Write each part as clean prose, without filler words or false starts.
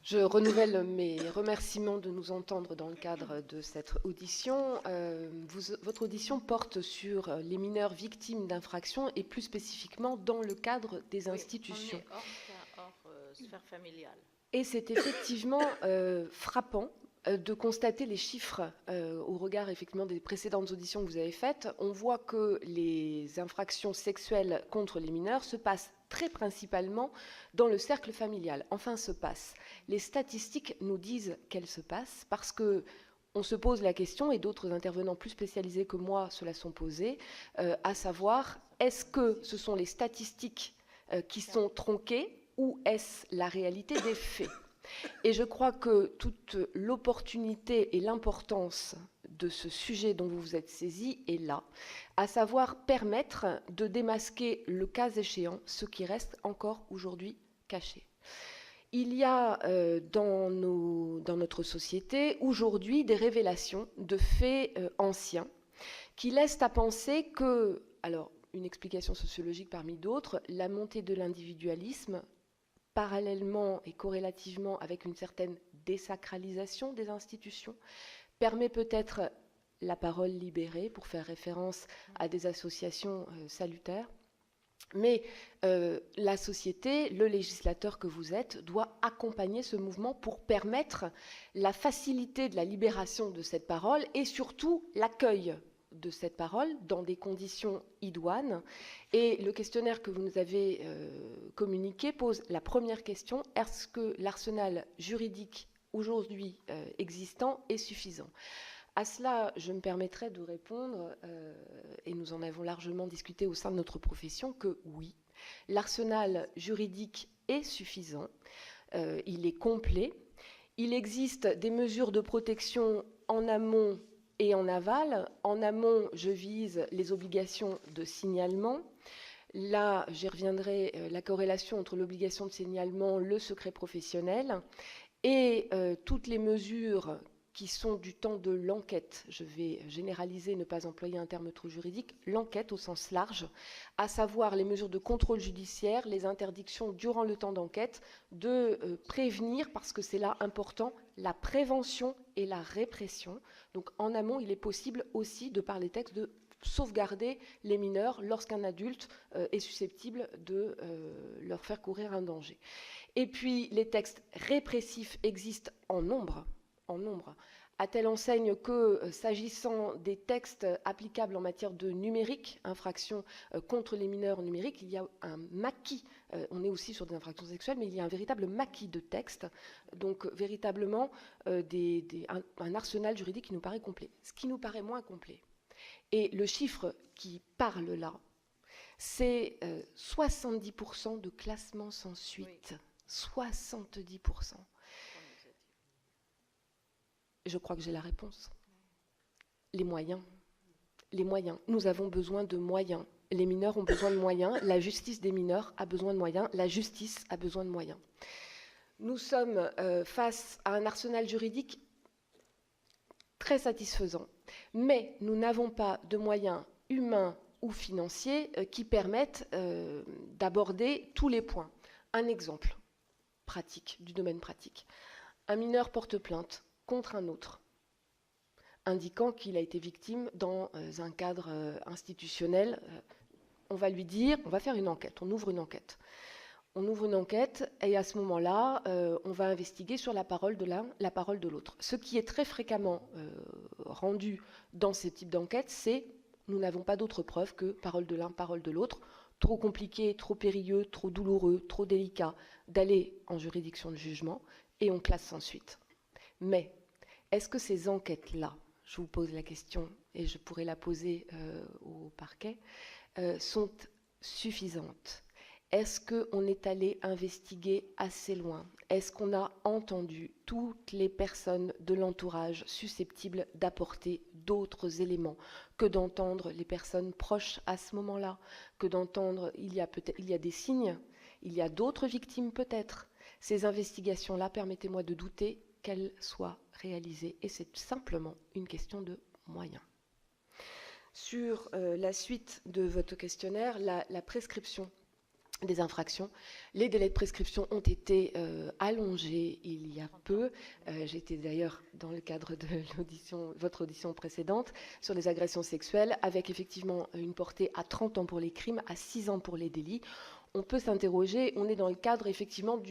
Je renouvelle mes remerciements de nous entendre dans le cadre de cette audition. Votre audition porte sur les mineurs victimes d'infractions et plus spécifiquement dans le cadre des institutions. On est hors sphère familiale. Et c'est effectivement frappant de constater les chiffres au regard effectivement des précédentes auditions que vous avez faites. On voit que les infractions sexuelles contre les mineurs se passent très principalement dans le cercle familial. Enfin, se passent. Les statistiques nous disent qu'elles se passent parce que on se pose la question, et d'autres intervenants plus spécialisés que moi se la sont posées, à savoir, est-ce que ce sont les statistiques qui sont tronquées ou est-ce la réalité des faits? Et je crois que toute l'opportunité et l'importance de ce sujet dont vous vous êtes saisi est là, à savoir permettre de démasquer le cas échéant ce qui reste encore aujourd'hui caché. Il y a dans notre société aujourd'hui des révélations de faits anciens qui laissent à penser que, alors une explication sociologique parmi d'autres, la montée de l'individualisme parallèlement et corrélativement avec une certaine désacralisation des institutions, permet peut-être la parole libérée, pour faire référence à des associations salutaires. Mais la société, le législateur que vous êtes, doit accompagner ce mouvement pour permettre la facilité de la libération de cette parole et surtout l'accueil de cette parole dans des conditions idoines. Et le questionnaire que vous nous avez communiqué pose la première question: est-ce que l'arsenal juridique aujourd'hui existant est suffisant? À cela, je me permettrai de répondre, et nous en avons largement discuté au sein de notre profession, que oui, l'arsenal juridique est suffisant, il est complet, il existe des mesures de protection en amont et en aval. En amont, je vise les obligations de signalement. Là, j'y reviendrai, la corrélation entre l'obligation de signalement, le secret professionnel, et toutes les mesures qui sont du temps de l'enquête. Je vais généraliser, ne pas employer un terme trop juridique, l'enquête au sens large, à savoir les mesures de contrôle judiciaire, les interdictions durant le temps d'enquête, de prévenir, parce que c'est là important, la prévention et la répression. Donc en amont, il est possible aussi, de par les textes, de sauvegarder les mineurs lorsqu'un adulte est susceptible de leur faire courir un danger. Et puis les textes répressifs existent en nombre, à telle enseigne que, s'agissant des textes applicables en matière de numérique, infractions contre les mineurs numériques, il y a un maquis, on est aussi sur des infractions sexuelles, mais il y a un véritable maquis de textes, donc véritablement un arsenal juridique qui nous paraît complet. Ce qui nous paraît moins complet, et le chiffre qui parle là, c'est 70% de classements sans suite. Oui. 70%. Je crois que j'ai la réponse. Les moyens. Les moyens. Nous avons besoin de moyens. Les mineurs ont besoin de moyens. La justice des mineurs a besoin de moyens. La justice a besoin de moyens. Nous sommes face à un arsenal juridique très satisfaisant. Mais nous n'avons pas de moyens humains ou financiers qui permettent d'aborder tous les points. Un exemple pratique, du domaine pratique. Un mineur porte plainte contre un autre, indiquant qu'il a été victime dans un cadre institutionnel. On va lui dire, on va faire une enquête, on ouvre une enquête. On ouvre une enquête et à ce moment-là, on va investiguer sur la parole de l'un, la parole de l'autre. Ce qui est très fréquemment rendu dans ce type d'enquête, c'est nous n'avons pas d'autre preuve que parole de l'un, parole de l'autre. Trop compliqué, trop périlleux, trop douloureux, trop délicat d'aller en juridiction de jugement et on classe sans suite. Mais est-ce que ces enquêtes-là, je vous pose la question et je pourrais la poser au parquet, sont suffisantes? Est-ce qu'on est allé investiguer assez loin? Est-ce qu'on a entendu toutes les personnes de l'entourage susceptibles d'apporter d'autres éléments que d'entendre les personnes proches à ce moment-là, que d'entendre il y a des signes, il y a d'autres victimes peut-être. Ces investigations-là, permettez-moi de douter qu'elles soient réalisées. Et c'est simplement une question de moyens. Sur la suite de votre questionnaire, la prescription des infractions. Les délais de prescription ont été allongés il y a peu. J'étais d'ailleurs dans le cadre de votre audition précédente sur les agressions sexuelles, avec effectivement une portée à 30 ans pour les crimes, à 6 ans pour les délits. On peut s'interroger, on est dans le cadre effectivement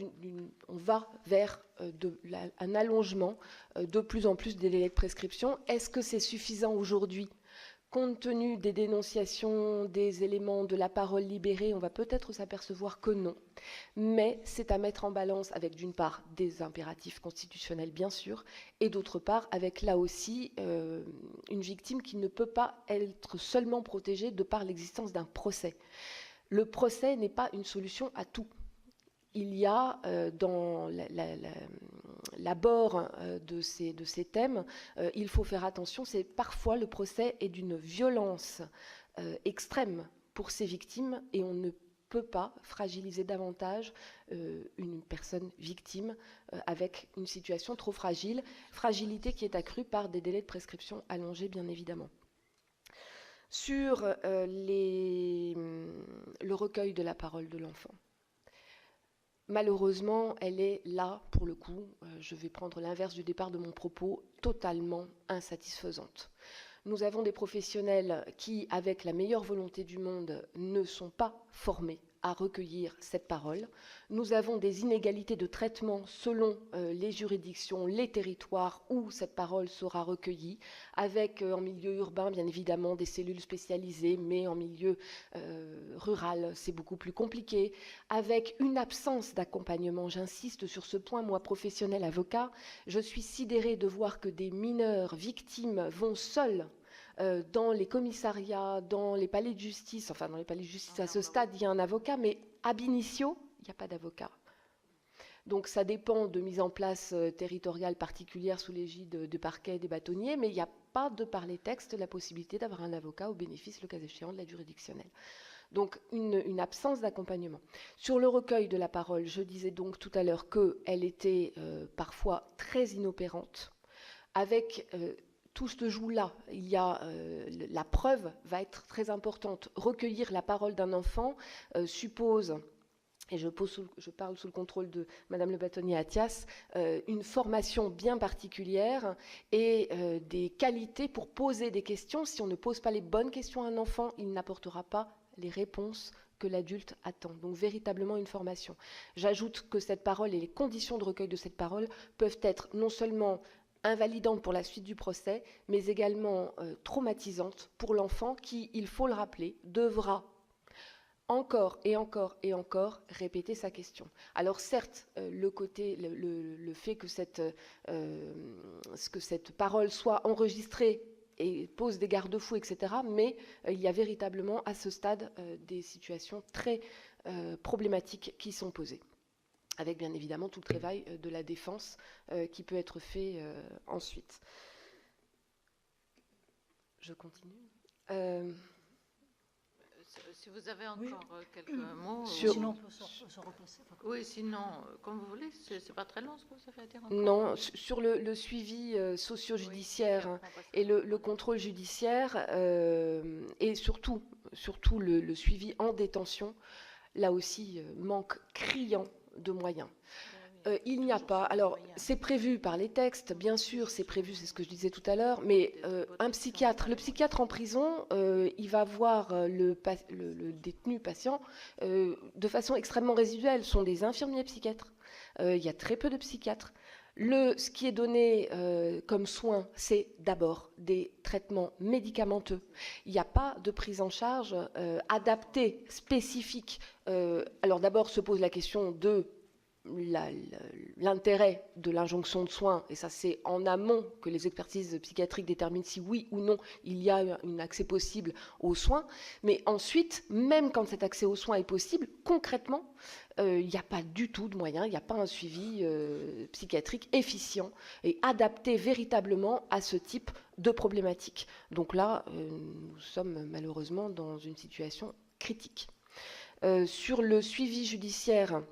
on va vers un allongement de plus en plus des délais de prescription. Est-ce que c'est suffisant aujourd'hui ? Compte tenu des dénonciations, des éléments de la parole libérée, on va peut-être s'apercevoir que non. Mais c'est à mettre en balance avec, d'une part, des impératifs constitutionnels, bien sûr, et d'autre part, avec, là aussi, une victime qui ne peut pas être seulement protégée de par l'existence d'un procès. Le procès n'est pas une solution à tout. Il y a dans l'abord de ces thèmes, il faut faire attention, c'est parfois le procès est d'une violence extrême pour ces victimes et on ne peut pas fragiliser davantage une personne victime avec une situation trop fragile, fragilité qui est accrue par des délais de prescription allongés bien évidemment. Sur le recueil de la parole de l'enfant. Malheureusement, elle est là, pour le coup, je vais prendre l'inverse du départ de mon propos, totalement insatisfaisante. Nous avons des professionnels qui, avec la meilleure volonté du monde, ne sont pas formés à recueillir cette parole. Nous avons des inégalités de traitement selon les juridictions, les territoires où cette parole sera recueillie, avec en milieu urbain, bien évidemment, des cellules spécialisées, mais en milieu rural, c'est beaucoup plus compliqué, avec une absence d'accompagnement. J'insiste sur ce point, moi, professionnel avocat, je suis sidérée de voir que des mineurs victimes vont seuls dans les commissariats, dans les palais de justice, enfin dans les palais de justice à ce stade, il y a un avocat, mais ab initio, il n'y a pas d'avocat. Donc ça dépend de mise en place territoriale particulière sous l'égide de parquet des bâtonniers, mais il n'y a pas de par les textes la possibilité d'avoir un avocat au bénéfice, le cas échéant, de l'aide juridictionnelle. Donc une absence d'accompagnement. Sur le recueil de la parole, je disais donc tout à l'heure qu'elle était parfois très inopérante, avec tout se joue là. Il y a, la preuve va être très importante. Recueillir la parole d'un enfant suppose, et je parle sous le contrôle de Madame le bâtonnier Athias, une formation bien particulière et des qualités pour poser des questions. Si on ne pose pas les bonnes questions à un enfant, il n'apportera pas les réponses que l'adulte attend. Donc véritablement une formation. J'ajoute que cette parole et les conditions de recueil de cette parole peuvent être non seulement invalidantes pour la suite du procès, mais également traumatisantes pour l'enfant qui, il faut le rappeler, devra encore et encore et encore répéter sa question. Alors certes, le fait que cette parole soit enregistrée et pose des garde-fous, etc., mais il y a véritablement à ce stade des situations très problématiques qui sont posées, avec bien évidemment tout le travail de la défense qui peut être fait ensuite. Je continue. Si vous avez encore quelques mots... Sinon, on peut se replacer. Oui, sinon, comme vous voulez, c'est pas très long ce que vous avez à dire encore. Non, sur le suivi socio-judiciaire et le contrôle judiciaire et surtout le suivi en détention, là aussi, manque criant de moyens. Il n'y a pas, alors c'est prévu par les textes, bien sûr, c'est prévu, c'est ce que je disais tout à l'heure, mais le psychiatre en prison, il va voir le détenu patient de façon extrêmement résiduelle. Ce sont des infirmiers psychiatres, il y a très peu de psychiatres. Ce qui est donné comme soin, c'est d'abord des traitements médicamenteux. Il n'y a pas de prise en charge adaptée, spécifique. Alors d'abord se pose la question de l'intérêt de l'injonction de soins, et ça c'est en amont que les expertises psychiatriques déterminent si oui ou non il y a un accès possible aux soins, mais ensuite, même quand cet accès aux soins est possible, concrètement, il n'y a pas du tout de moyens, il n'y a pas un suivi psychiatrique efficient et adapté véritablement à ce type de problématique. Donc là, nous sommes malheureusement dans une situation critique. Sur le suivi judiciaire,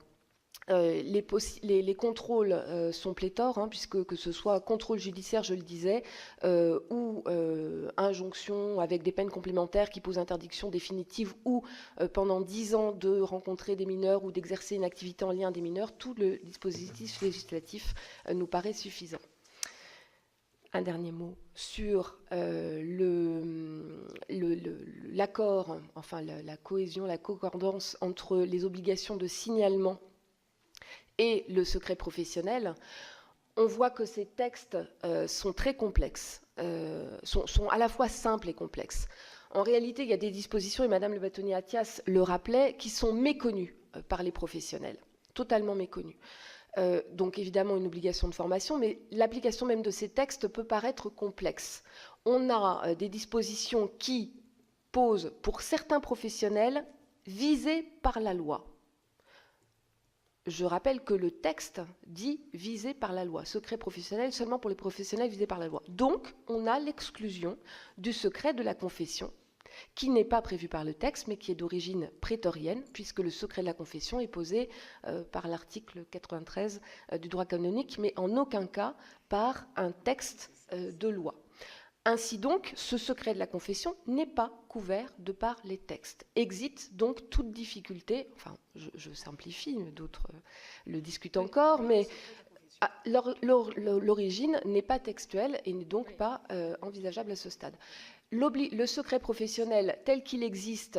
Les contrôles sont pléthores, hein, puisque que ce soit contrôle judiciaire, je le disais, ou injonction avec des peines complémentaires qui posent interdiction définitive ou pendant 10 ans de rencontrer des mineurs ou d'exercer une activité en lien des mineurs, tout le dispositif législatif nous paraît suffisant. Un dernier mot sur l'accord, enfin la cohésion, la concordance entre les obligations de signalement et le secret professionnel. On voit que ces textes sont très complexes, sont à la fois simples et complexes. En réalité, il y a des dispositions, et Madame Le Bâtonnier-Attias le rappelait, qui sont méconnues par les professionnels, totalement méconnues. Donc évidemment une obligation de formation, mais l'application même de ces textes peut paraître complexe. On a des dispositions qui posent pour certains professionnels visés par la loi. Je rappelle que le texte dit visé par la loi, secret professionnel seulement pour les professionnels visés par la loi. Donc, on a l'exclusion du secret de la confession, qui n'est pas prévu par le texte, mais qui est d'origine prétorienne, puisque le secret de la confession est posé par l'article 93 du droit canonique, mais en aucun cas par un texte de loi. Ainsi donc, ce secret de la confession n'est pas couvert de par les textes. Existe donc toute difficulté, enfin je simplifie, d'autres le discutent encore, mais l'origine n'est pas textuelle et n'est donc pas envisageable à ce stade. Le secret professionnel tel qu'il existe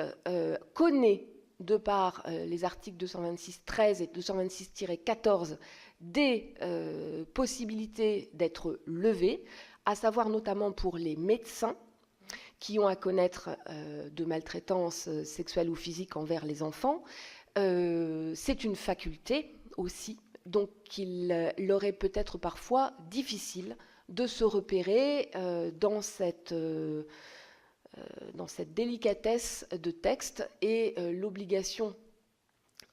connaît, de par les articles 226-13 et 226-14, des possibilités d'être levées, à savoir notamment pour les médecins qui ont à connaître de maltraitance sexuelle ou physique envers les enfants. C'est une faculté aussi, donc il leur est peut-être parfois difficile de se repérer dans cette délicatesse de texte, et l'obligation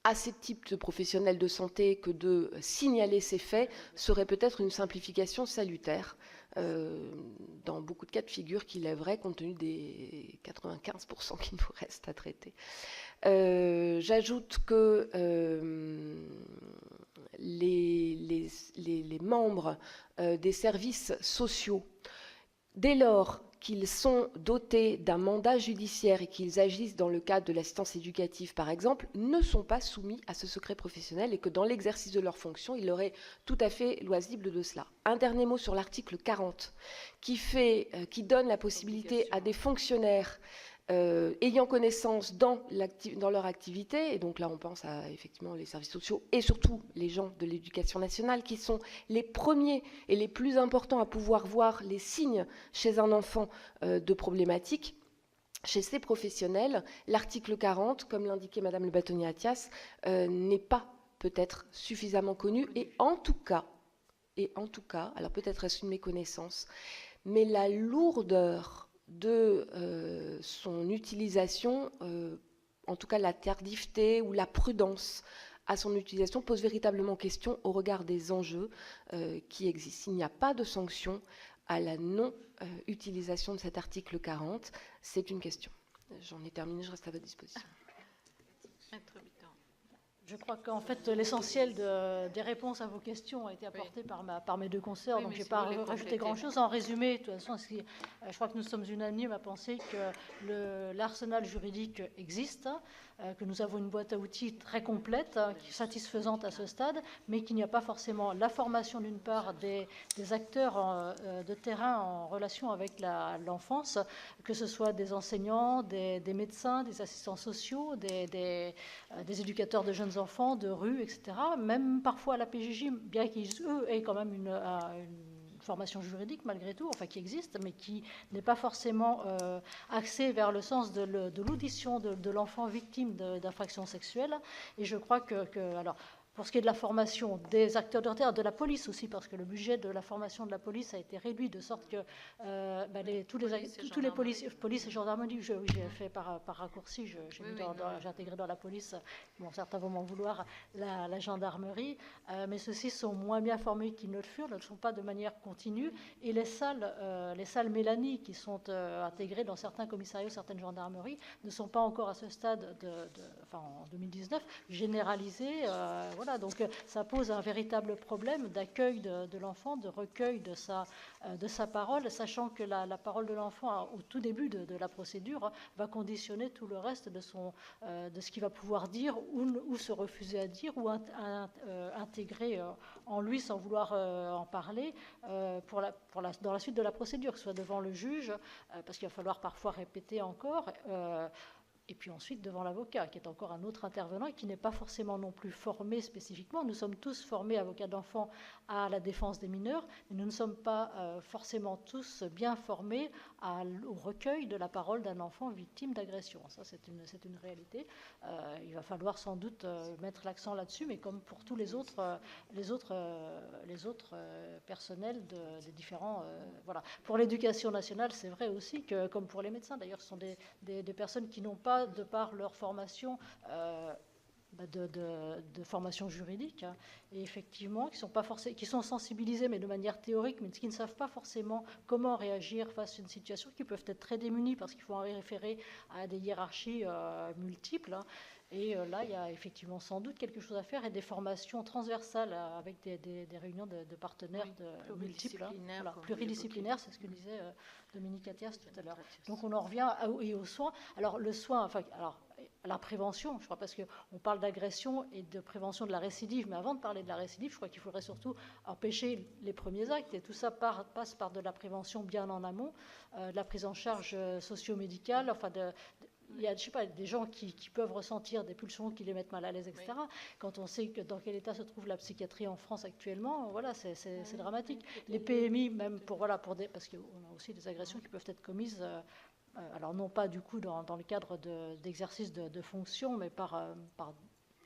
à ces types de professionnels de santé que de signaler ces faits serait peut-être une simplification salutaire dans beaucoup de cas de figure qu'il est vrai compte tenu des 95% qui nous restent à traiter. J'ajoute que les membres des services sociaux, dès lors qu'ils sont dotés d'un mandat judiciaire et qu'ils agissent dans le cadre de l'assistance éducative, par exemple, ne sont pas soumis à ce secret professionnel et que dans l'exercice de leurs fonctions, il leur est tout à fait loisible de cela. Un dernier mot sur l'article 40, qui donne la possibilité à des fonctionnaires ayant connaissance dans leur activité, et donc là on pense à effectivement les services sociaux et surtout les gens de l'éducation nationale qui sont les premiers et les plus importants à pouvoir voir les signes chez un enfant de problématiques. Chez ces professionnels, l'article 40, comme l'indiquait Madame Le Bâtonnier-Attias, n'est pas peut-être suffisamment connu, et en tout cas, alors peut-être est-ce une méconnaissance, mais la lourdeur de son utilisation, en tout cas la tardiveté ou la prudence à son utilisation, pose véritablement question au regard des enjeux qui existent. Il n'y a pas de sanction à la non-utilisation de cet article 40. C'est une question. J'en ai terminé, je reste à votre disposition. Je crois qu'en fait, l'essentiel des réponses à vos questions a été apporté par mes deux consoeurs, donc je n'ai pas rajouté grand-chose. En résumé, de toute façon, je crois que nous sommes unanimes à penser que l'arsenal juridique existe, que nous avons une boîte à outils très complète, satisfaisante à ce stade, mais qu'il n'y a pas forcément la formation d'une part des acteurs de terrain en relation avec l'enfance, que ce soit des enseignants, des médecins, des assistants sociaux, des éducateurs de jeunes enfants, de rue, etc. Même parfois à la PJJ, bien qu'ils, eux, aient quand même une formation juridique malgré tout, enfin qui existe, mais qui n'est pas forcément axée vers le sens de l'audition de l'enfant victime d'infractions sexuelles. Et je crois alors, pour ce qui est de la formation des acteurs de terrain, de la police aussi, parce que le budget de la formation de la police a été réduit de sorte que tous les police et gendarmerie, j'ai fait par raccourci, j'ai intégré dans la police, bon, certains vont m'en vouloir, la gendarmerie, mais ceux-ci sont moins bien formés qu'ils ne le furent, ne le sont pas de manière continue, et les salles Mélanie qui sont intégrées dans certains commissariats, certaines gendarmeries, ne sont pas encore à ce stade, en 2019, généralisées. voilà, donc ça pose un véritable problème d'accueil de l'enfant, de recueil de sa parole, sachant que la parole de l'enfant, au tout début de la procédure, va conditionner tout le reste de ce qu'il va pouvoir dire ou se refuser à dire ou intégrer en lui sans vouloir en parler dans la suite de la procédure, que ce soit devant le juge, parce qu'il va falloir parfois répéter encore, et puis ensuite devant l'avocat, qui est encore un autre intervenant et qui n'est pas forcément non plus formé spécifiquement. Nous sommes tous formés, avocats d'enfants, à la défense des mineurs, mais nous ne sommes pas forcément tous bien formés au recueil de la parole d'un enfant victime d'agression. Ça, c'est une réalité. Il va falloir sans doute mettre l'accent là-dessus, mais comme pour tous les autres personnels des différents... voilà. Pour l'éducation nationale, c'est vrai aussi que, comme pour les médecins, d'ailleurs, ce sont des personnes qui n'ont pas, de par leur formation, de formation juridique, hein, et effectivement, qui sont sensibilisés, mais de manière théorique, mais qui ne savent pas forcément comment réagir face à une situation, qui peuvent être très démunis parce qu'il faut en référer à des hiérarchies multiples, hein. Et là, il y a effectivement sans doute quelque chose à faire et des formations transversales avec des réunions de partenaires multiples. Voilà, pluridisciplinaires, c'est ce que disait Dominique Attias tout à l'heure. Donc on en revient aux soins. Alors le soin, la prévention, je crois, parce qu'on parle d'agression et de prévention de la récidive, mais avant de parler de la récidive, je crois qu'il faudrait surtout empêcher les premiers actes, et tout ça passe par de la prévention bien en amont, de la prise en charge socio-médicale, il y a, je sais pas, des gens qui peuvent ressentir des pulsions qui les mettent mal à l'aise, etc. Oui. Quand on sait dans quel état se trouve la psychiatrie en France actuellement, voilà, c'est dramatique. Les PMI, même parce qu'on a aussi des agressions qui peuvent être commises, alors non pas du coup dans le cadre d'exercice de fonction, mais par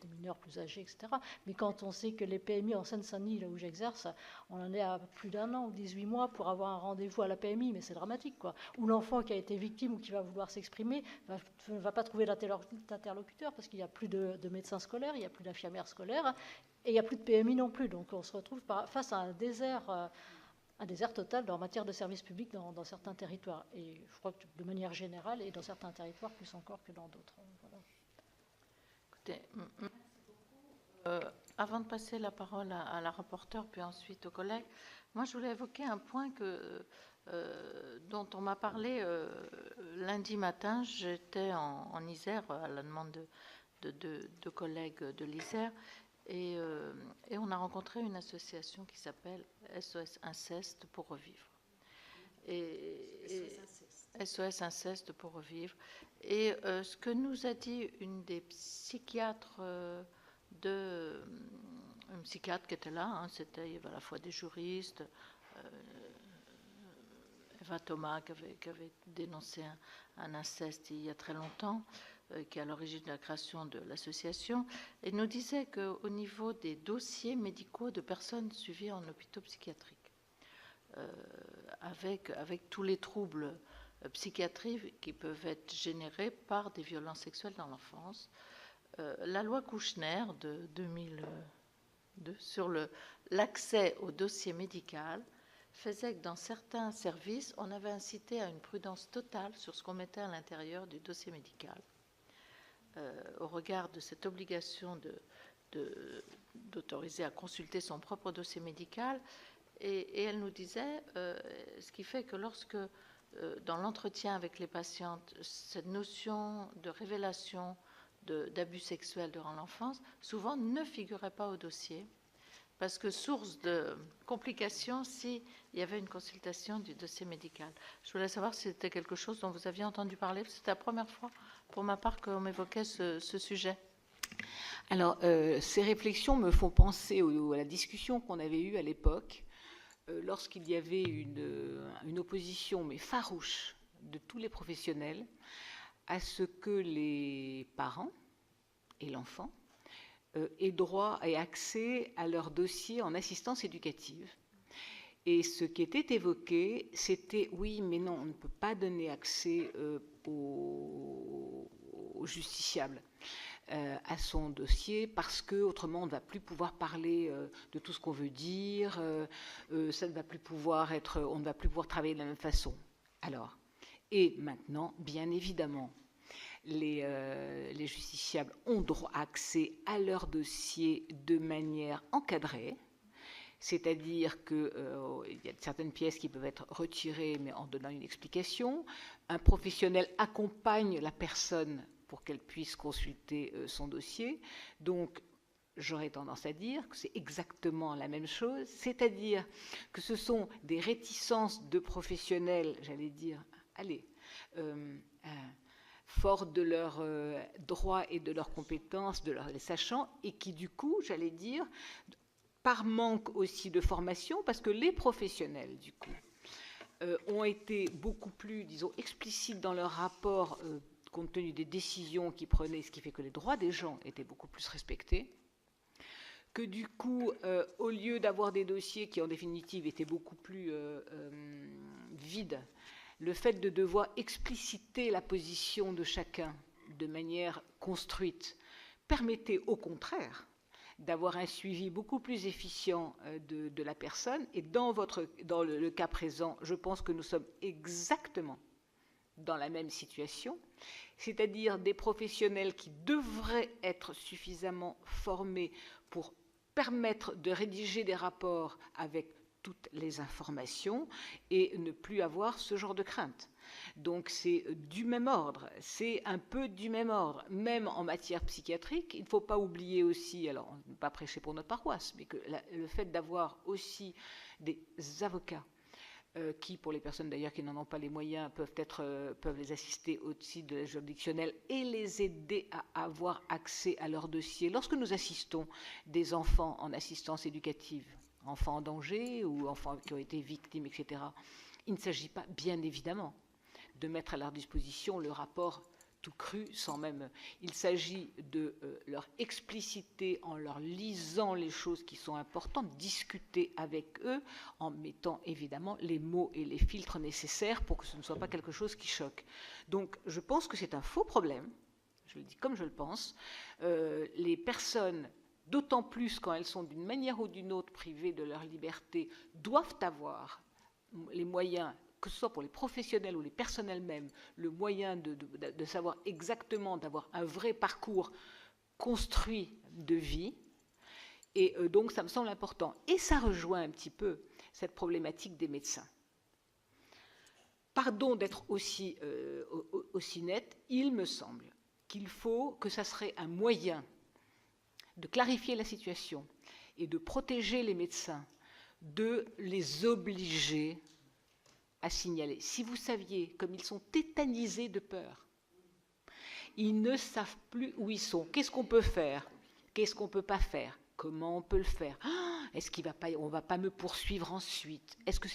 des mineurs plus âgés, etc. Mais quand on sait que les PMI en Seine-Saint-Denis, là où j'exerce, on en est à plus d'1 an ou 18 mois pour avoir un rendez-vous à la PMI, mais c'est dramatique, quoi. Ou l'enfant qui a été victime ou qui va vouloir s'exprimer ne va pas trouver d'interlocuteur parce qu'il n'y a plus de médecins scolaires, il n'y a plus d'infirmières scolaires, et il n'y a plus de PMI non plus. Donc on se retrouve face à un désert total en matière de services publics dans certains territoires. Et je crois que de manière générale, et dans certains territoires plus encore que dans d'autres. Voilà. Avant de passer la parole à la rapporteure, puis ensuite aux collègues, moi je voulais évoquer un point dont on m'a parlé lundi matin. J'étais en Isère à la demande de collègues de l'Isère et on a rencontré une association qui s'appelle SOS Inceste pour revivre. SOS Inceste pour revivre. Et ce que nous a dit une des psychiatres, une psychiatre qui était là, hein, c'était, il y avait à la fois des juristes, Eva Thomas qui avait dénoncé un inceste il y a très longtemps, qui est à l'origine de la création de l'association, et nous disait qu'au niveau des dossiers médicaux de personnes suivies en hôpitaux psychiatriques, avec tous les troubles psychiatriques qui peuvent être générés par des violences sexuelles dans l'enfance. La loi Kouchner de 2002 sur l'accès au dossier médical faisait que dans certains services, on avait incité à une prudence totale sur ce qu'on mettait à l'intérieur du dossier médical, au regard de cette obligation d'autoriser à consulter son propre dossier médical. Et elle nous disait, ce qui fait que lorsque, dans l'entretien avec les patientes, cette notion de révélation d'abus sexuels durant l'enfance, souvent ne figurait pas au dossier, parce que source de complications s'il y avait une consultation du dossier médical. Je voulais savoir si c'était quelque chose dont vous aviez entendu parler, c'était la première fois, pour ma part, qu'on m'évoquait ce sujet. Alors, ces réflexions me font penser à la discussion qu'on avait eue à l'époque, lorsqu'il y avait une opposition, mais farouche, de tous les professionnels à ce que les parents et l'enfant aient droit et accès à leur dossier en assistance éducative. Et ce qui était évoqué, c'était oui, mais non, on ne peut pas donner accès au justiciable à son dossier, parce que autrement on ne va plus pouvoir parler de tout ce qu'on veut dire, ça ne va plus pouvoir on ne va plus pouvoir travailler de la même façon. Alors, et maintenant, bien évidemment, Les justiciables ont droit accès à leur dossier de manière encadrée, c'est-à-dire qu'il y a certaines pièces qui peuvent être retirées, mais en donnant une explication. Un professionnel accompagne la personne pour qu'elle puisse consulter son dossier. Donc, j'aurais tendance à dire que c'est exactement la même chose, c'est-à-dire que ce sont des réticences de professionnels, j'allais dire, forts de leurs droits et de leurs compétences, les sachants, et qui, du coup, j'allais dire, par manque aussi de formation, parce que les professionnels, du coup, ont été beaucoup plus, disons, explicites dans leur rapport, compte tenu des décisions qu'ils prenaient, ce qui fait que les droits des gens étaient beaucoup plus respectés, que du coup, au lieu d'avoir des dossiers qui, en définitive, étaient beaucoup plus vides, le fait de devoir expliciter la position de chacun de manière construite permettait au contraire d'avoir un suivi beaucoup plus efficient de la personne. Et dans le cas présent, je pense que nous sommes exactement dans la même situation, c'est-à-dire des professionnels qui devraient être suffisamment formés pour permettre de rédiger des rapports avec toutes les informations et ne plus avoir ce genre de crainte. Donc c'est du même ordre, c'est un peu du même ordre, même en matière psychiatrique. Il ne faut pas oublier aussi, alors on ne peut pas prêcher pour notre paroisse, mais que le fait d'avoir aussi des avocats qui, pour les personnes d'ailleurs qui n'en ont pas les moyens, peuvent les assister aussi de l'aide juridictionnelle et les aider à avoir accès à leur dossier. Lorsque nous assistons des enfants en assistance éducative, enfants en danger ou enfants qui ont été victimes, etc., il ne s'agit pas, bien évidemment, de mettre à leur disposition le rapport tout cru, sans même... Il s'agit de leur expliciter en leur lisant les choses qui sont importantes, discuter avec eux en mettant évidemment les mots et les filtres nécessaires pour que ce ne soit pas quelque chose qui choque. Donc je pense que c'est un faux problème, je le dis comme je le pense. Les personnes, d'autant plus quand elles sont d'une manière ou d'une autre privées de leur liberté, doivent avoir les moyens, que ce soit pour les professionnels ou les personnes elles-mêmes, le moyen de savoir exactement, d'avoir un vrai parcours construit de vie. Et donc, ça me semble important. Et ça rejoint un petit peu cette problématique des médecins. Pardon d'être aussi net, il me semble qu'il faut que ça serait un moyen de clarifier la situation et de protéger les médecins, de les obliger à signaler. Si vous saviez comme ils sont tétanisés de peur, ils ne savent plus où ils sont. Qu'est-ce qu'on peut faire? Qu'est-ce qu'on ne peut pas faire? Comment on peut le faire? Est-ce qu'on ne va pas me poursuivre ensuite? Est-ce que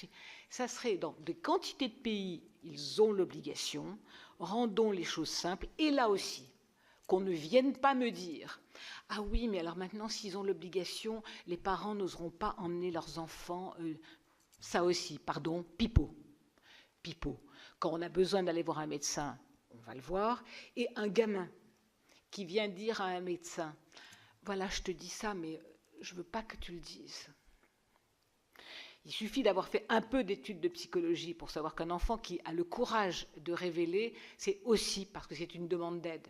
ça serait dans des quantités de pays, ils ont l'obligation, rendons les choses simples, et là aussi, qu'on ne vienne pas me dire « Ah oui, mais alors maintenant, s'ils ont l'obligation, les parents n'oseront pas emmener leurs enfants. » Ça aussi, pardon, pipeau. Pipeau. Quand on a besoin d'aller voir un médecin, on va le voir. Et un gamin qui vient dire à un médecin « Voilà, je te dis ça, mais je ne veux pas que tu le dises. » Il suffit d'avoir fait un peu d'études de psychologie pour savoir qu'un enfant qui a le courage de révéler, c'est aussi parce que c'est une demande d'aide.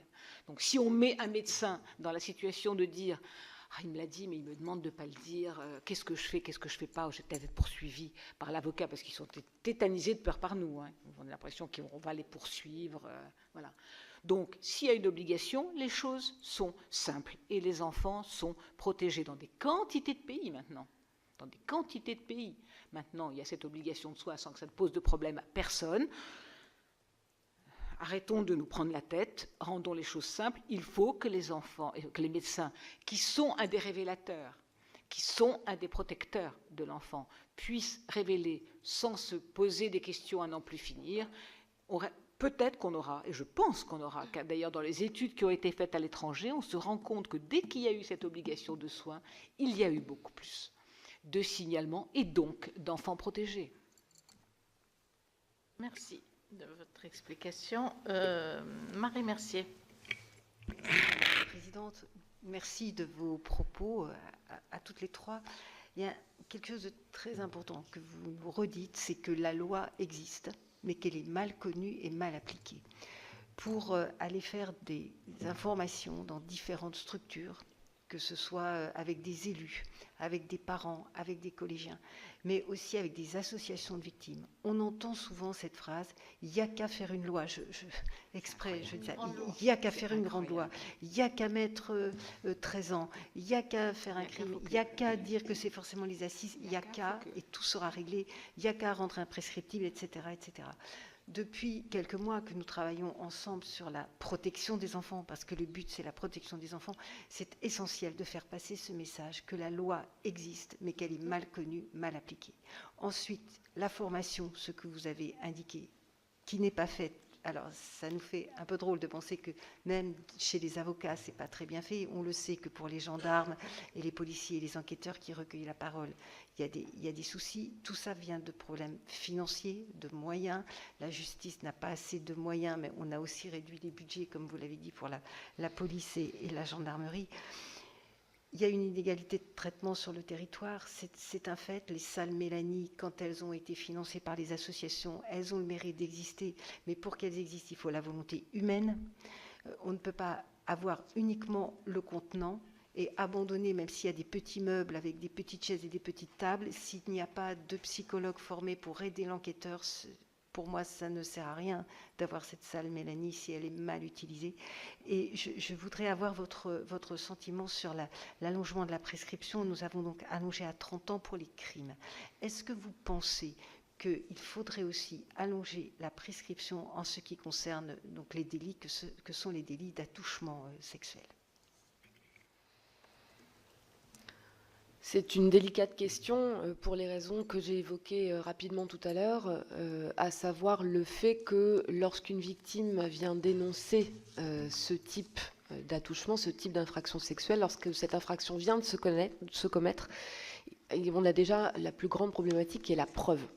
Donc si on met un médecin dans la situation de dire « Ah, il me l'a dit, mais il me demande de ne pas le dire. Qu'est-ce que je fais, qu'est-ce que je ne fais pas ?» J'ai peut-être été poursuivi par l'avocat parce qu'ils sont tétanisés de peur par nous. Hein. On a l'impression qu'on va les poursuivre. Voilà. Donc, s'il y a une obligation, les choses sont simples et les enfants sont protégés dans des quantités de pays maintenant. Dans des quantités de pays. Maintenant, il y a cette obligation de soins sans que ça ne pose de problème à personne. Arrêtons de nous prendre la tête, rendons les choses simples. Il faut que les enfants et que les médecins, qui sont un des révélateurs, qui sont un des protecteurs de l'enfant, puissent révéler sans se poser des questions à n'en plus finir. Peut-être qu'on aura, et je pense qu'on aura, car d'ailleurs dans les études qui ont été faites à l'étranger, on se rend compte que dès qu'il y a eu cette obligation de soins, il y a eu beaucoup plus de signalements et donc d'enfants protégés. Merci de votre explication. Marie Mercier. Présidente, merci de vos propos à toutes les trois. Il y a quelque chose de très important que vous redites, c'est que la loi existe, mais qu'elle est mal connue et mal appliquée. pour aller faire des informations dans différentes structures, que ce soit avec des élus, avec des parents, avec des collégiens, mais aussi avec des associations de victimes. On entend souvent cette phrase « il n'y a qu'à faire une loi ». Exprès, je dis ça. Il n'y a qu'à faire une grande loi. Il n'y a qu'à mettre 13 ans. Il n'y a qu'à faire un crime. Il n'y a qu'à dire que c'est forcément les assises. Il n'y a qu'à, et tout sera réglé. Il n'y a qu'à rendre imprescriptible, etc., etc. Depuis quelques mois que nous travaillons ensemble sur la protection des enfants, parce que le but c'est la protection des enfants, c'est essentiel de faire passer ce message que la loi existe, mais qu'elle est mal connue, mal appliquée. Ensuite, la formation, ce que vous avez indiqué, qui n'est pas faite. Alors, ça nous fait un peu drôle de penser que même chez les avocats, c'est pas très bien fait. On le sait que pour les gendarmes et les policiers et les enquêteurs qui recueillent la parole, il y a des soucis. Tout ça vient de problèmes financiers, de moyens. La justice n'a pas assez de moyens, mais on a aussi réduit les budgets, comme vous l'avez dit, pour la police et la gendarmerie. Il y a une inégalité de traitement sur le territoire, c'est un fait. Les salles Mélanie, quand elles ont été financées par les associations, elles ont le mérite d'exister, mais pour qu'elles existent, il faut la volonté humaine. On ne peut pas avoir uniquement le contenant et abandonner, même s'il y a des petits meubles avec des petites chaises et des petites tables, s'il n'y a pas de psychologues formés pour aider l'enquêteur. Pour moi, ça ne sert à rien d'avoir cette salle Mélanie si elle est mal utilisée. Et je voudrais avoir votre sentiment sur l'allongement de la prescription. Nous avons donc allongé à 30 ans pour les crimes. Est-ce que vous pensez qu'il faudrait aussi allonger la prescription en ce qui concerne donc les délits que sont les délits d'attouchement sexuel ? C'est une délicate question pour les raisons que j'ai évoquées rapidement tout à l'heure, à savoir le fait que lorsqu'une victime vient dénoncer ce type d'attouchement, ce type d'infraction sexuelle, lorsque cette infraction vient de se commettre, on a déjà la plus grande problématique qui est la preuve,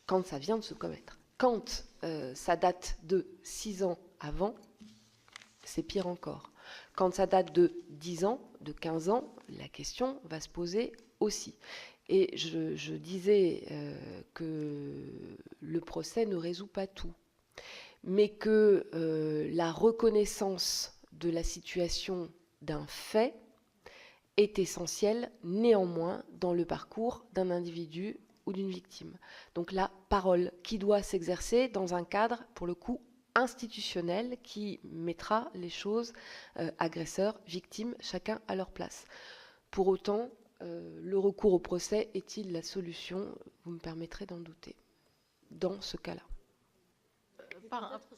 quand ça vient de se commettre. Quand ça date de 6 ans avant, c'est pire encore. Quand ça date de 10 ans, de 15 ans, la question va se poser aussi. Et je disais que le procès ne résout pas tout, mais que la reconnaissance de la situation d'un fait est essentielle néanmoins dans le parcours d'un individu ou d'une victime. Donc la parole qui doit s'exercer dans un cadre, pour le coup, institutionnel qui mettra les choses, agresseurs, victimes, chacun à leur place. Pour autant, le recours au procès est-il la solution ? Vous me permettrez d'en douter dans ce cas-là.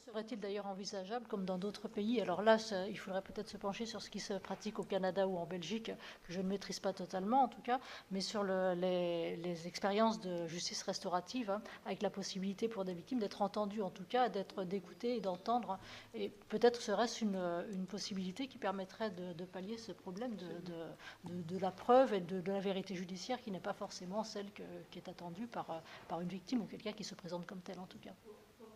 Serait-il d'ailleurs envisageable, comme dans d'autres pays, alors là, il faudrait peut-être se pencher sur ce qui se pratique au Canada ou en Belgique, que je ne maîtrise pas totalement en tout cas, mais sur les expériences de justice restaurative, hein, avec la possibilité pour des victimes d'être entendues en tout cas, d'écouter et d'entendre, et peut-être serait-ce une possibilité qui permettrait de pallier ce problème de la preuve et de la vérité judiciaire qui n'est pas forcément celle qui est attendue par une victime ou quelqu'un qui se présente comme tel en tout cas.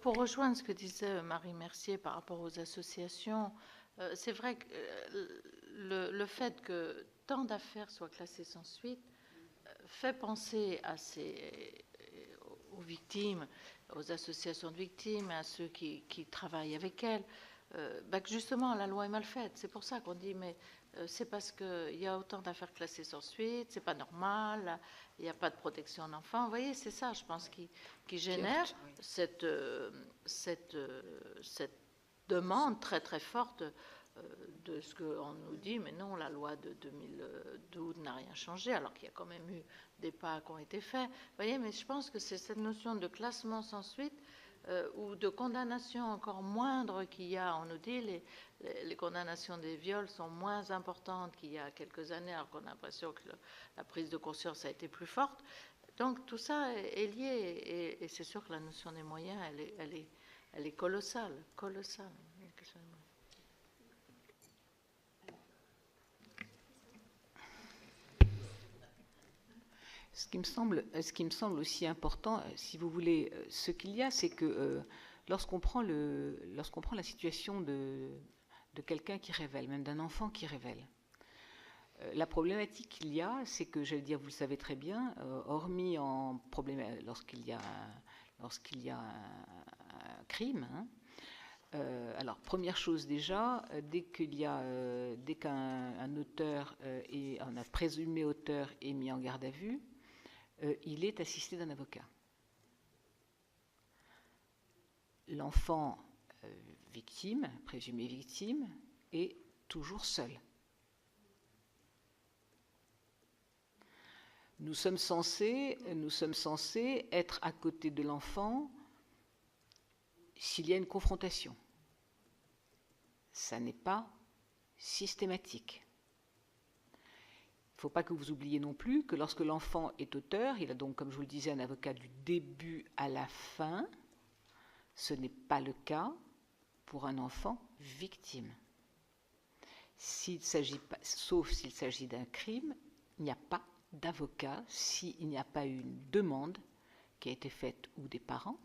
Pour rejoindre ce que disait Marie Mercier par rapport aux associations, c'est vrai que le fait que tant d'affaires soient classées sans suite fait penser aux victimes, aux associations de victimes, à ceux qui travaillent avec elles, que justement la loi est mal faite. C'est pour ça qu'on dit mais c'est parce qu'il y a autant d'affaires classées sans suite, c'est pas normal, il n'y a pas de protection de l'enfant. Vous voyez, c'est ça, je pense, qui génère cette demande très très forte de ce qu'on nous dit, mais non, la loi de 2012 n'a rien changé, alors qu'il y a quand même eu des pas qui ont été faits. Vous voyez, mais je pense que c'est cette notion de classement sans suite ou de condamnation encore moindre qu'il y a. On nous dit les condamnations des viols sont moins importantes qu'il y a quelques années, alors qu'on a l'impression que la prise de conscience a été plus forte. Donc tout ça est lié, et c'est sûr que la notion des moyens, elle est colossale, colossale. Ce qui me semble aussi important, si vous voulez, ce qu'il y a, c'est que lorsqu'on prend la situation de quelqu'un qui révèle, même d'un enfant qui révèle, la problématique qu'il y a, c'est que, j'allais dire, vous le savez très bien, hormis en problème lorsqu'il y a un crime, hein, Alors, première chose déjà, dès qu'un auteur et un présumé auteur est mis en garde à vue, il est assisté d'un avocat. L'enfant victime, présumé victime, est toujours seul. Nous sommes censés être à côté de l'enfant s'il y a une confrontation. Ça n'est pas systématique. Il ne faut pas que vous oubliez non plus que lorsque l'enfant est auteur, il a donc, comme je vous le disais, un avocat du début à la fin. Ce n'est pas le cas pour un enfant victime. Sauf s'il s'agit d'un crime, il n'y a pas d'avocat s'il n'y a pas eu une demande qui a été faite ou des parents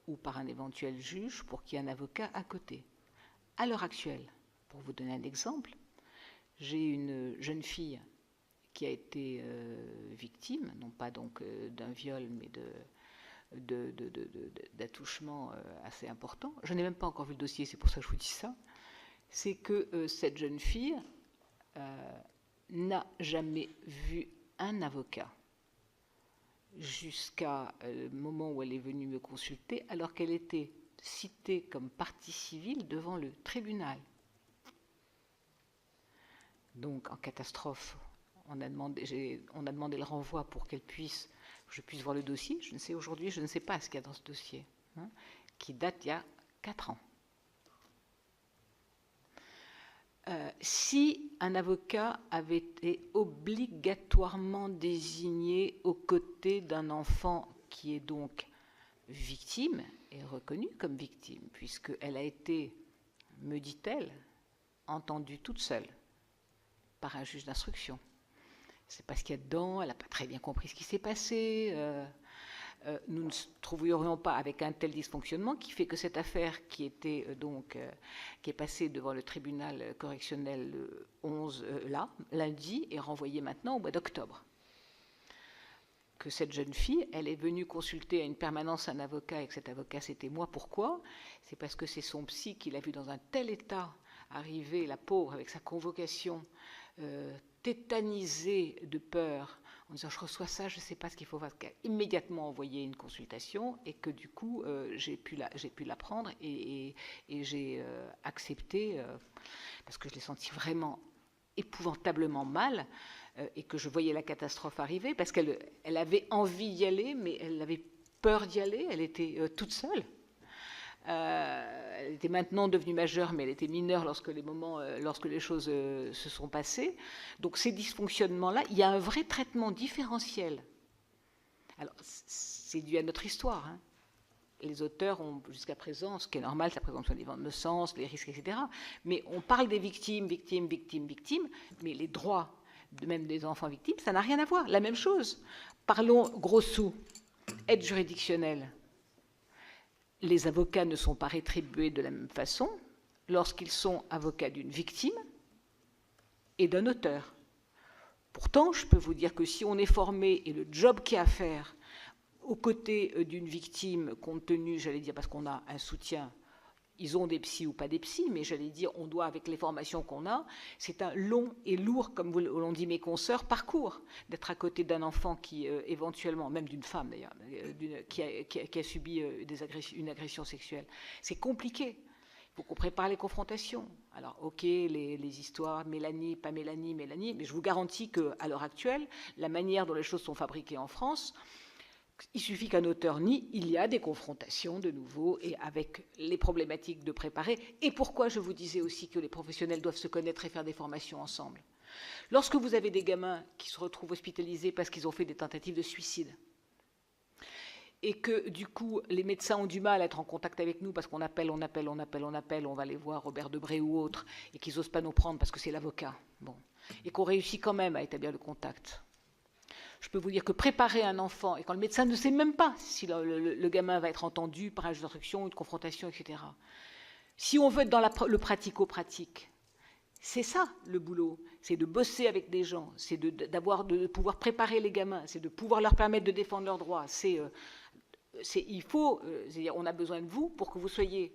ou par un éventuel juge pour qu'il y ait un avocat à côté. À l'heure actuelle, pour vous donner un exemple, j'ai une jeune fille qui a été victime, non pas donc d'un viol, mais d'attouchement assez important. Je n'ai même pas encore vu le dossier, c'est pour ça que je vous dis ça. C'est que cette jeune fille n'a jamais vu un avocat jusqu'à le moment où elle est venue me consulter, alors qu'elle était citée comme partie civile devant le tribunal. Donc, en catastrophe, on a demandé le renvoi pour que je puisse voir le dossier. Je ne sais pas ce qu'il y a dans ce dossier, qui date d'il y a 4 ans. Si un avocat avait été obligatoirement désigné aux côtés d'un enfant qui est donc victime, et reconnue comme victime, puisqu'elle a été, me dit-elle, entendue toute seule par un juge d'instruction. C'est pas ce qu'il y a dedans, elle n'a pas très bien compris ce qui s'est passé. Nous ne trouverions pas avec un tel dysfonctionnement qui fait que cette affaire qui était qui est passée devant le tribunal correctionnel le 11 lundi est renvoyée maintenant au mois d'octobre. Que cette jeune fille, elle est venue consulter à une permanence un avocat et que cet avocat c'était moi. Pourquoi? C'est parce que c'est son psy qui l'a vue dans un tel état arriver, la pauvre, avec sa convocation tétanisée de peur, en disant je reçois ça, je ne sais pas ce qu'il faut faire, qu'elle a immédiatement envoyé une consultation et que du coup j'ai pu la prendre et j'ai accepté parce que je l'ai senti vraiment épouvantablement mal et que je voyais la catastrophe arriver parce qu'elle avait envie d'y aller mais elle avait peur d'y aller, elle était toute seule. Elle était maintenant devenue majeure, mais elle était mineure lorsque les choses se sont passées. Donc ces dysfonctionnements-là, il y a un vrai traitement différentiel. Alors, c'est dû à notre histoire. Les auteurs ont, jusqu'à présent, ce qui est normal, ça présente sur les vents de naissance, les risques, etc. Mais on parle des victimes, mais les droits, même des enfants victimes, ça n'a rien à voir. La même chose. Parlons gros sous, aide juridictionnelle. Les avocats ne sont pas rétribués de la même façon lorsqu'ils sont avocats d'une victime et d'un auteur. Pourtant, je peux vous dire que si on est formé et le job qu'il y a à faire aux côtés d'une victime, compte tenu, j'allais dire, parce qu'on a un soutien, ils ont des psys ou pas des psys, mais j'allais dire, on doit, avec les formations qu'on a, c'est un long et lourd, comme l'ont dit mes consoeurs, parcours, d'être à côté d'un enfant qui, éventuellement, même d'une femme d'ailleurs, qui a subi une agression sexuelle. C'est compliqué. Il faut qu'on prépare les confrontations. Alors, ok, les histoires, Mélanie, pas Mélanie, mais je vous garantis qu'à l'heure actuelle, la manière dont les choses sont fabriquées en France, il suffit qu'un auteur nie, il y a des confrontations de nouveau et avec les problématiques de préparer. Et pourquoi je vous disais aussi que les professionnels doivent se connaître et faire des formations ensemble. Lorsque vous avez des gamins qui se retrouvent hospitalisés parce qu'ils ont fait des tentatives de suicide et que du coup les médecins ont du mal à être en contact avec nous parce qu'on appelle, on va aller voir Robert Debré ou autre et qu'ils n'osent pas nous prendre parce que c'est l'avocat. Bon. Et qu'on réussit quand même à établir le contact. Je peux vous dire que préparer un enfant, et quand le médecin ne sait même pas si le gamin va être entendu par un juge d'instruction, une confrontation, etc. Si on veut être dans le pratico-pratique, c'est ça le boulot, c'est de bosser avec des gens, c'est de pouvoir préparer les gamins, c'est de pouvoir leur permettre de défendre leurs droits. On a besoin de vous pour que vous soyez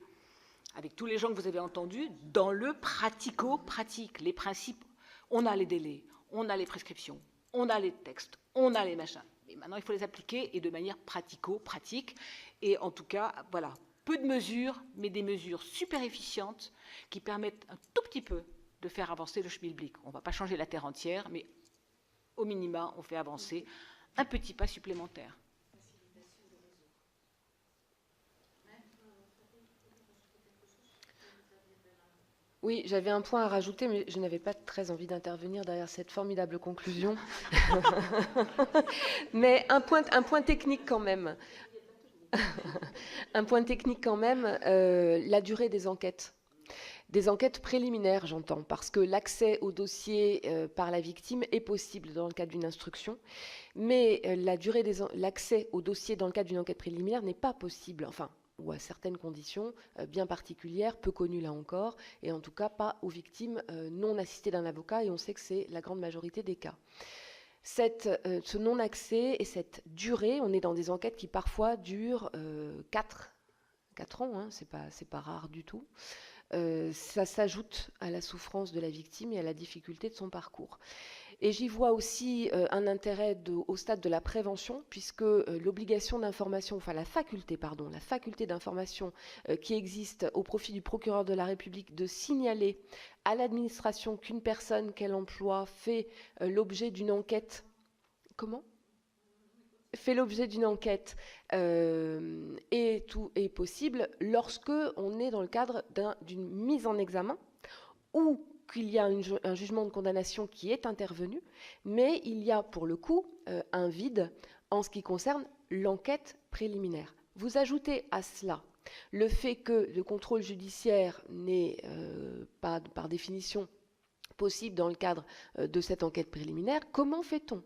avec tous les gens que vous avez entendus, dans le pratico-pratique. Les principes, on a les délais, on a les prescriptions, on a les textes, on a les machins. Mais maintenant, il faut les appliquer et de manière pratico-pratique. Et en tout cas, voilà, peu de mesures, mais des mesures super efficientes qui permettent un tout petit peu de faire avancer le schmilblick. On ne va pas changer la terre entière, mais au minima, on fait avancer un petit pas supplémentaire. Oui, j'avais un point à rajouter, mais je n'avais pas très envie d'intervenir derrière cette formidable conclusion. Mais un point technique quand même. Un point technique quand même, la durée des enquêtes. Des enquêtes préliminaires, j'entends, parce que l'accès au dossier par la victime est possible dans le cadre d'une instruction, mais l'accès au dossier dans le cadre d'une enquête préliminaire n'est pas possible, enfin, ou à certaines conditions bien particulières, peu connues là encore, et en tout cas pas aux victimes non assistées d'un avocat, et on sait que c'est la grande majorité des cas. Ce non-accès et cette durée, on est dans des enquêtes qui parfois durent 4 ans, hein, c'est pas rare du tout. Ça s'ajoute à la souffrance de la victime et à la difficulté de son parcours. Et j'y vois aussi un intérêt au stade de la prévention, puisque l'obligation d'information, enfin la faculté d'information qui existe au profit du procureur de la République de signaler à l'administration qu'une personne qu'elle emploie fait l'objet d'une enquête. Comment ? Fait l'objet d'une enquête et tout est possible lorsque on est dans le cadre d'une mise en examen ou qu'il y a un jugement de condamnation qui est intervenu, mais il y a pour le coup un vide en ce qui concerne l'enquête préliminaire. Vous ajoutez à cela le fait que le contrôle judiciaire n'est pas par définition possible dans le cadre de cette enquête préliminaire. Comment fait-on ?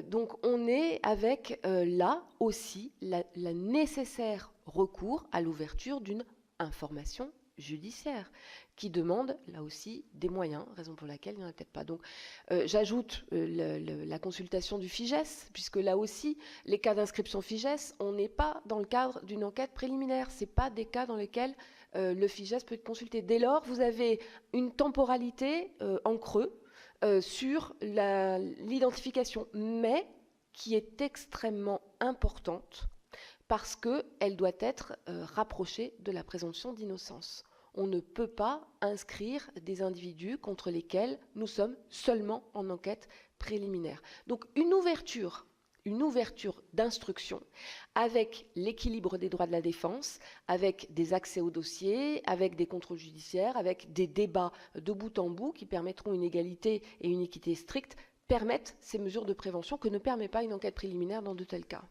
Donc on est avec là aussi la nécessaire recours à l'ouverture d'une information judiciaire qui demande là aussi des moyens, raison pour laquelle il n'y en a peut-être pas. Donc j'ajoute la consultation du FIJES, puisque là aussi les cas d'inscription FIJES, on n'est pas dans le cadre d'une enquête préliminaire, ce n'est pas des cas dans lesquels le FIJES peut être consulté. Dès lors, vous avez une temporalité en creux sur l'identification, mais qui est extrêmement importante parce qu'elle doit être rapprochée de la présomption d'innocence. On ne peut pas inscrire des individus contre lesquels nous sommes seulement en enquête préliminaire. Donc une ouverture d'instruction avec l'équilibre des droits de la défense, avec des accès au dossier, avec des contrôles judiciaires, avec des débats de bout en bout qui permettront une égalité et une équité stricte, permettent ces mesures de prévention que ne permet pas une enquête préliminaire dans de tels cas.